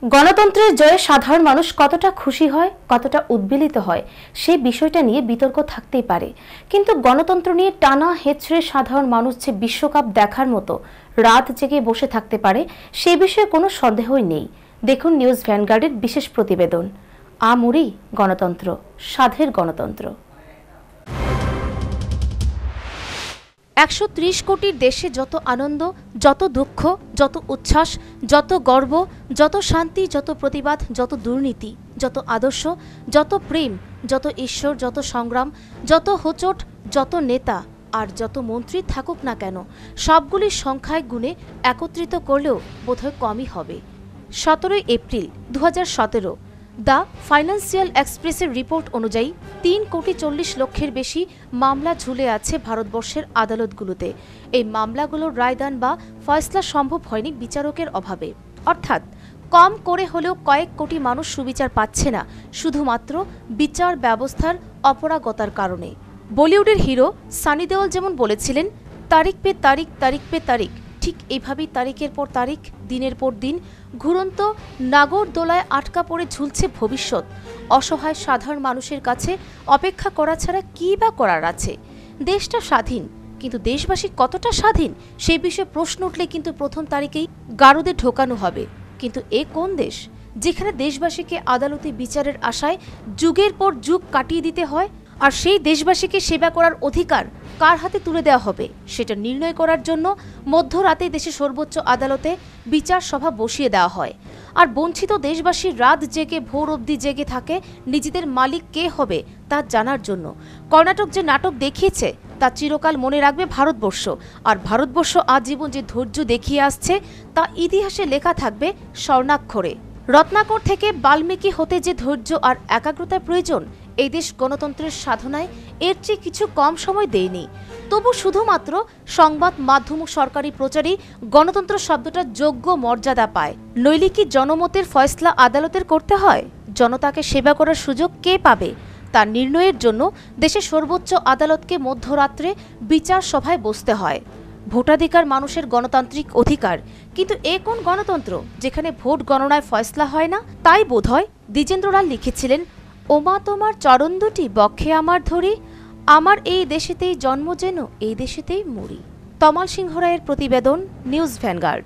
গণতন্ত্রের জয়ে সাধারণ মানুষ কতটা খুশি হয়, কতটা উদ্বেলিত হয় সেই বিষয়টা নিয়ে বিতর্ক থাকতেই পারে। কিন্তু গণতন্ত্র নিয়ে টানা হেঁচড়ে সাধারণ মানুষ যে বিশ্বকাপ দেখার মতো রাত জেগে বসে থাকতে পারে সে বিষয়ে কোনো সন্দেহই নেই। দেখুন নিউজ ভ্যানগার্ডের বিশেষ প্রতিবেদন, আমরি গণতন্ত্র, সাধের গণতন্ত্র। ১৩০ কোটির দেশে যত আনন্দ, যত দুঃখ, যত উচ্ছ্বাস, যত গর্ব, যত শান্তি, যত প্রতিবাদ, যত দুর্নীতি, যত আদর্শ, যত প্রেম, যত ঈশ্বর, যত সংগ্রাম, যত হোঁচট, যত নেতা আর যত মন্ত্রী থাকুক না কেন, সবগুলির সংখ্যায় গুণে একত্রিত করলেও বোধহয় কমই হবে। ১৭ এপ্রিল ২০১৭ দ্য ফাইন্যান্সিয়াল এক্সপ্রেসের রিপোর্ট অনুযায়ী ৩,৪০,০০,০০০ বেশি মামলা ঝুলে আছে ভারতবর্ষের আদালতগুলোতে। এই মামলাগুলোর রায়দান বা ফয়সলা সম্ভব হয়নি বিচারকের অভাবে। অর্থাৎ কম করে হলেও কয়েক কোটি মানুষ সুবিচার পাচ্ছে না শুধুমাত্র বিচার ব্যবস্থার অপরাগতার কারণে। বলিউডের হিরো সানি দেওল যেমন বলেছিলেন, তারিখ পে তারিখ, তারিখ পে তারিখ, ঠিক এইভাবেই তারিখের পর তারিখ, দিনের পর দিন ঘুরন্ত নাগরদোলায় আটকা পড়ে ঝুলছে ভবিষ্যৎ। অসহায় সাধারণ মানুষের কাছে অপেক্ষা করা ছাড়া কী বা করার আছে? দেশটা স্বাধীন, কিন্তু দেশবাসী কতটা স্বাধীন সেই বিষয়ে প্রশ্ন উঠলে কিন্তু প্রথম তারিখেই গারদে ঢোকানো হবে। কিন্তু এ কোন দেশ যেখানে দেশবাসীকে আদালতে বিচারের আশায় যুগের পর যুগ কাটিয়ে দিতে হয়? আর সেই দেশবাসীকে সেবা করার অধিকার কার হাতে তুলে দেওয়া হবে সেটা নির্ণয় করার জন্য মধ্যরাতে দেশের সর্বোচ্চ আদালতে বিচার সভা বসিয়ে দেওয়া হয়। আর বঞ্চিত দেশবাসী রাত জেগে ভোর অবধি জেগে থাকে নিজেদের মালিক কে হবে তা জানার জন্য। কর্ণাটক যে নাটক দেখিয়েছে তা চিরকাল মনে রাখবে ভারতবর্ষ। আর ভারতবর্ষ আজীবন যে ধৈর্য দেখিয়ে আসছে তা ইতিহাসে লেখা থাকবে স্বর্ণাক্ষরে। রত্নাকর থেকে বাল্মীকি হতে যে ধৈর্য আর একাগ্রতার প্রয়োজন এই দেশ গণতন্ত্রের সাধনায় এর চেয়ে কিছু কম সময় দেয়নি। তবু শুধুমাত্র সংবাদ মাধ্যম ও সরকারি প্রচারেই গণতন্ত্র শব্দটা যোগ্য মর্যাদা পায়। নইলে কি জনমতের ফয়সলা আদালতের করতে হয়? জনতাকে সেবা করার সুযোগ কে পাবে তার নির্ণয়ের জন্য দেশের সর্বোচ্চ আদালতকে মধ্যরাত্রে বিচার সভায় বসতে হয়। ভোটাধিকার মানুষের গণতান্ত্রিক অধিকার, কিন্তু এ কোন গণতন্ত্র যেখানে ভোট গণনায় ফয়সলা হয় না? তাই বোধহয় দ্বিজেন্দ্রলাল লিখেছিলেন, ওমা তোমার চরণ দুটি বক্ষে আমার ধরি, আমার এই দেশেতেই জন্ম যেন এই দেশেতেই মরি। তমাল সিংহ রায়ের প্রতিবেদন, নিউজ ভ্যানগার্ড।